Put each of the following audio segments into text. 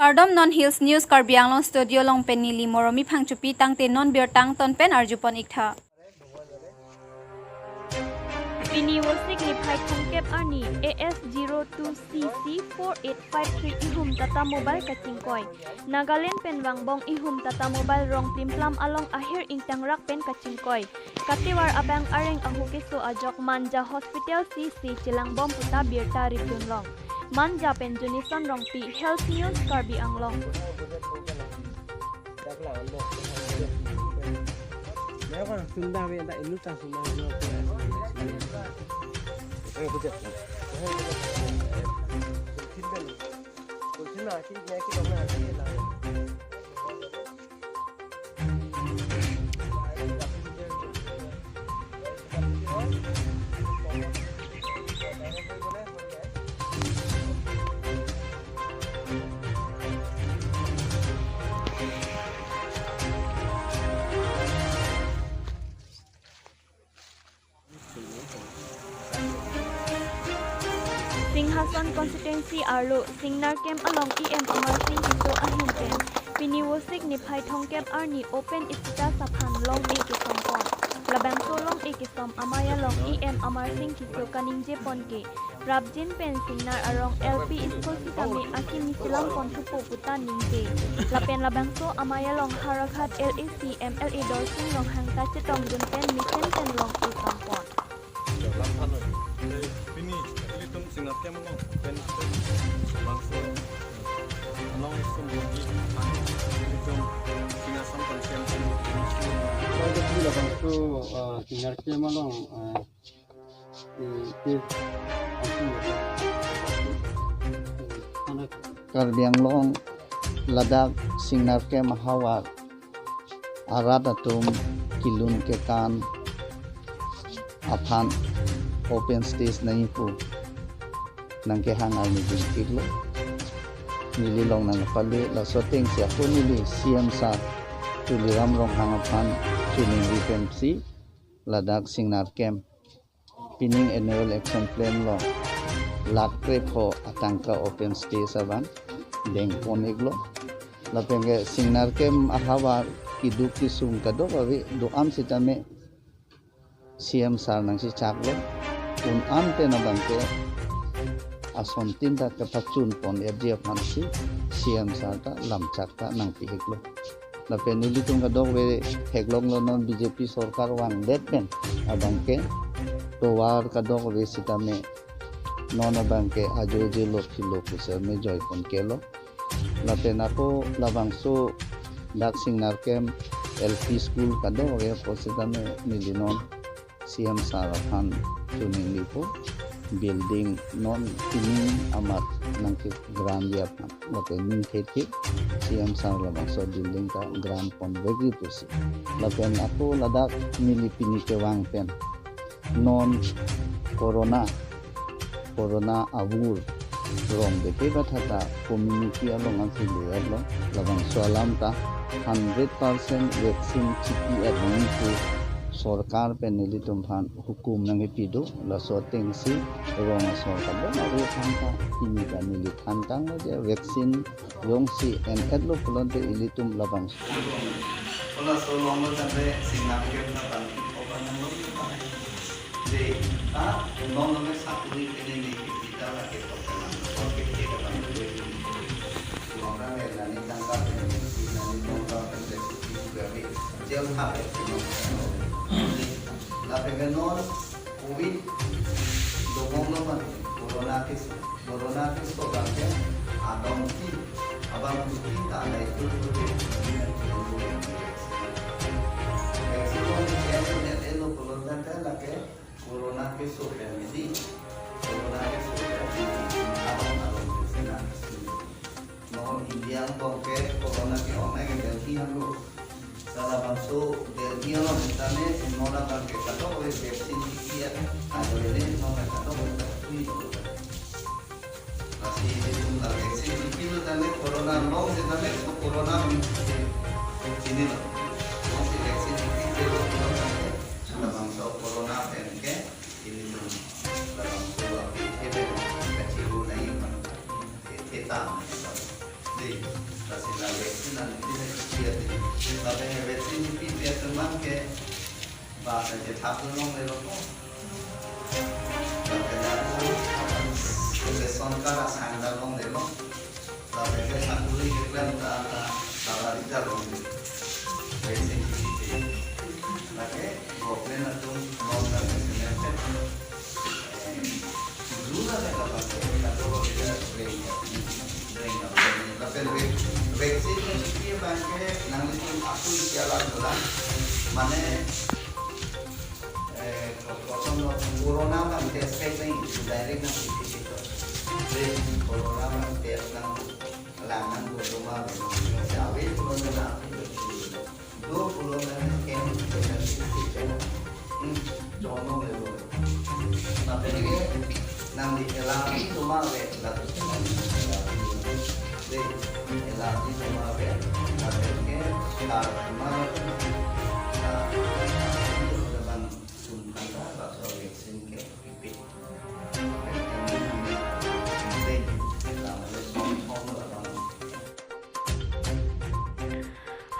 Kardom non Hills News Karbi Anglong Studio long penili moromi phangchupi tangte non beer tang ton pen arjupon ikha. Pini wasik ni phai thongkep ani AS02CC4853 ihum tata mobile kachingkoi. Nagaland penwang bong ihum tata mobile rong plimplam along ahir ingtang rak pen kachingkoi. Katiwar abang areng ahukeso ajok manja hospital CC chilang bom puta birta ripyun long. Manja pen junison rong pi Health News Karbi Anglong. Singhasan constituency arlo singnar kem along em amar sing kiso ahin pen piniwosik ni phai thongkep arni open istita saphan long e kisompon labang solong e kisom amaya long em amar sing kiso kaningje ponke rabjin pen singnar arong LP school kitame akin nisilang konthupo puta ningje lapen labang so amaya long harakhat LAC MLA dorsing long hangta chetong dun pen mission pen long e sompon Singapura mau pen langsung along semua di itu singasam konsensus Kalau kita bangsu Singapura malang Karbi Anglong Ladakh Singapura mahawar aradatum kilun kekan aphan open stage nahi pu nangke hangal ni diklo nililong nang pali la soting sia kunili siam sa tuliram rong hangapan tuning VPMC Ladakh Singnar Camp pining annual action plan lo lakre pho atangka open stage aban deng poniglo la penge Singnar Camp ahawar iduk kisung kado bawi doam sitame siam sar nang si chaklo un ante na bangke ason tinda kapacun pon erdia pansi siam sarta lamchakta nang piheklo la penili tunga dogwe heglong lo non BJP sarkar wang detben abangke towar kadog resitame non abangke ajoje lokilo kusar me joy pon kelo la penako labangso dak Singnar Camp LP school kadog re positame milinon siam sarapan tuning lipo building non ini amat nangke grand ya pan lapen ning kheti siam sar labang so building ka grand pon begi pusi lapen aku Ladak milipini ke wang pen non corona abur rong deke bathata community along ansi leer lo labang so alam ta 100% vaccine chipi adni ku सरकार पे नीली तुम्हान हुकुम नंगे पिदो लसोटिंग सी रोंग सरकार बना रे थांता इनी का नीली थांता जे वैक्सीन योंग सी एन एडलो पुलंते इली तुम लबंग ओला सो लोंगो तंदे सिंगनाम के ना तन ओपन नंबर जे ता नोंग में सातुई के ने पिता ला के पकना और के का बन दे लोंगा में लानी तंगा पे लानी लोंगा पे जैसे जेल था la peganor covid dogong naman corona ko bakit abang kita ada itu corona ke so family corona ke so abang India ko ke corona ke online ke Delhi हम लोग सारा बंसो देल्ही और मिताने नोना करके कटो वे वैक्सीन किया आज वे नोना कटो वे तभी así itu la वैक्सीन किया तने कोरोना नो से तने तो corona ini loh masih vaccine किया तो कोरोना sudah bangsa कोरोना पेन के ini tuh dalam sebuah kecil naik kita Di, kasi na vaccine na hindi na kipiyat din. Tapi vaccine hindi kipiyat naman ke bahasa je thapulong lelo ko. Tapi na po ke sonkara sandalong lelo. Tapi ke thapuli ke plan ta sabari jalong vaccine kipiyat. Tapi gopen na tum non na vaccine. Dula na kapag ito ko kita brain. Tapi vaksin yang sekian banyak nang itu aku jalan jalan mana kosong corona kan test ni direct nang itu jadi corona kan test nang langan corona siapa itu corona dua corona yang jono lego tapi ni nang di elang itu mah Elati semua kan, akhirnya karena itu dalam sumber bahasa vaksin ke pipi.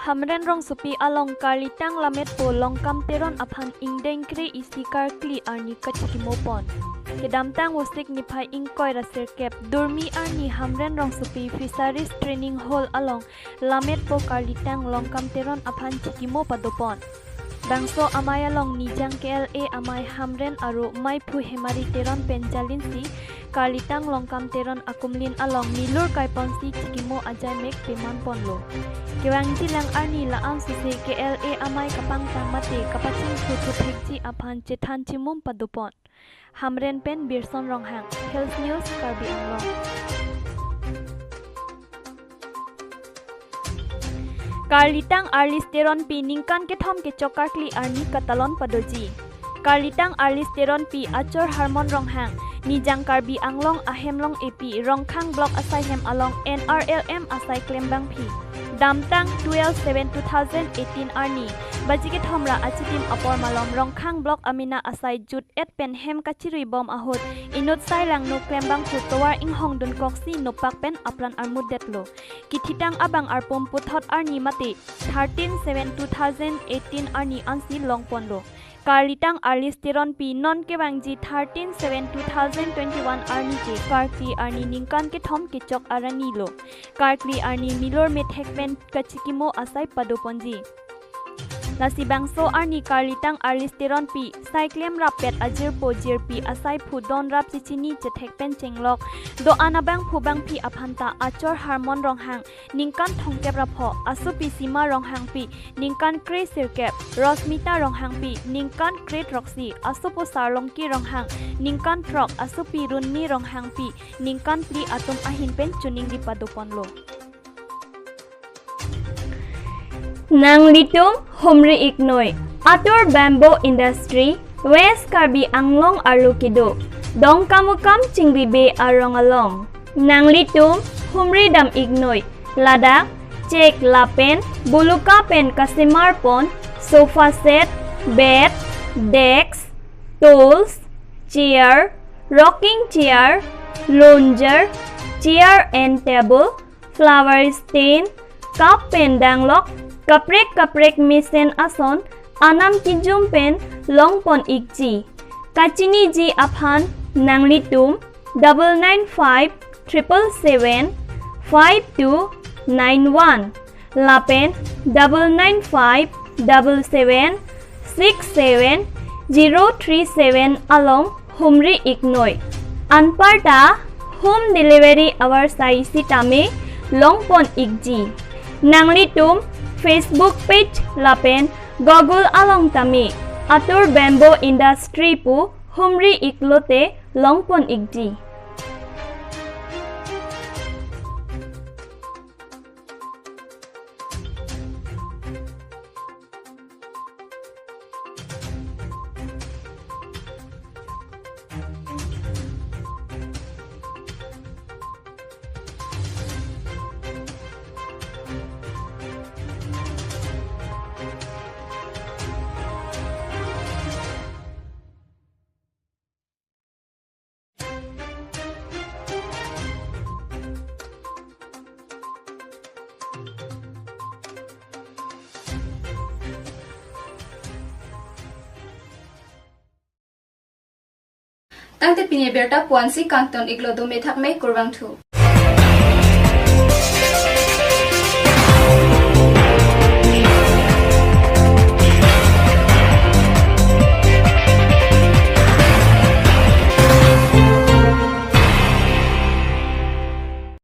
Hamren rong supi along kalitang lamet po longkam teron aphan ingdeng kre isikar kli arni kachikimopon. Kedamtang wosik nipai ingkoi rasir kep durmi arni hamren rong supi fisheries training hall along lamet po kalitang longkam teron aphan chikimo padopon. Bangso amay along nijang KLA amay hamren aru mai phu hemari teron penjalin si kalitang longkam teron akumlin along nilur kaipon si chikimo ajay mek peman ponlo. Kewang jilang arni laang susi KLA amay kapang tamate kapaching phuthupikji aphan chethan chimum padupon. Hamren pen Birson Ronghang, Health News Karbi Anglong. Karlitang arlisteron pi ningkan ke thom ke chokarkli arni katalon padoji. Karlitang arlisteron pi achor harmon Ronghang, nijang Karbi Anglong ahemlong AP Rongkhang block asai hem along NRLM asai klembang pi. Damtang 12/7/2018 arni bajike thomra achitim apor malom Rongkhang block amina asai jut et pen hem kachiri bom ahut inut sailang no klembang putowar inghong dun koksi no pak pen apran armudetlo kithitang abang arpom puthot arni mati 13/7/2018 arni ansi longpondo Karlitang arlisteron pi non ke bangji 13/7/2021 arni ke karkli arni ningkan ke thom ke chok arani lo karkli arni milor methekben kachikimo asai padoponji Nasi bangso arni karlitang arlisteron pi cyclem rapet ajir pojir pi asai phudon rap chichini chethekpen chenglok do anabang phubang pi aphanta achor harmon ronghang ningkan thongkep rapho asu pi sima ronghang pi ningkan kre sirkep rosmita ronghang pi ningkan kre roxy asu po sarlongki ronghang ningkan trok asu pi runni ronghang pi ningkan pli atum ahin pen chuning di padoponlo Nang litum humri iknoi atur bamboo industry West Karbi Anglong arukido dong kamukam chingbi be arong along Nang litum humri dam ignoi ladak cek lapen buluka pen kasimar pon sofa set bed decks tools chair rocking chair lounger chair and table flower stand cup pen danglok kaprek misen ason anam kijum pen longpon ikji kachini ji aphan nanglitum 995 777 5291 lapen 995 77 67 037 along humri iknoi anparta home delivery our saisi tame longpon ikji nanglitum Facebook page lapen Google along tami atur bamboo industry pu humri iklote longpon ikji Tangte pinie berta puansi kanton iglo do methak me kurbang thu.